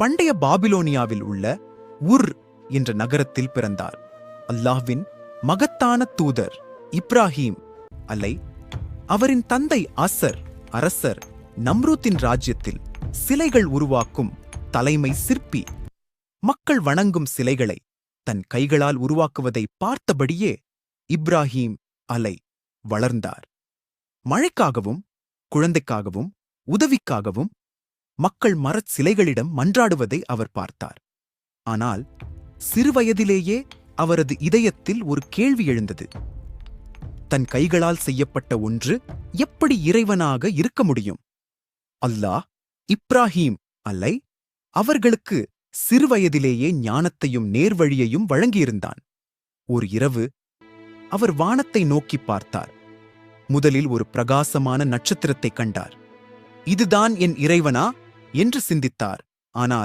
பண்டைய பாபிலோனியாவில் உள்ள உர் என்ற நகரத்தில் பிறந்தார். அல்லாஹ்வின் மகத்தான தூதர் இப்ராஹீம் அலை அவரின் தந்தை அசர் அரசர் நம்ரூத்தின் ராஜ்யத்தில் சிலைகள் உருவாக்கும் தலைமை சிற்பி. மக்கள் வணங்கும் சிலைகளை தன் கைகளால் உருவாக்குவதை பார்த்தபடியே இப்ராஹீம் அலை வளர்ந்தார். மழைக்காகவும் குழந்தைக்காகவும் உதவிக்காகவும் மக்கள் மரச் சிலைகளிடம் மன்றாடுவதை அவர் பார்த்தார். ஆனால் சிறுவயதிலேயே அவரது இதயத்தில் ஒரு கேள்வி எழுந்தது. தன் கைகளால் செய்யப்பட்ட ஒன்று எப்படி இறைவனாக இருக்க முடியும்? அல்லாஹ் இப்ராஹீம் அலை அவர்களுக்கு சிறுவயதிலேயே ஞானத்தையும் நேர்வழியையும் வழங்கியிருந்தான். ஒரு இரவு அவர் வானத்தை நோக்கி பார்த்தார். முதலில் ஒரு பிரகாசமான நட்சத்திரத்தை கண்டார். இதுதான் என் இறைவனா என்று சிந்தித்தார். ஆனால்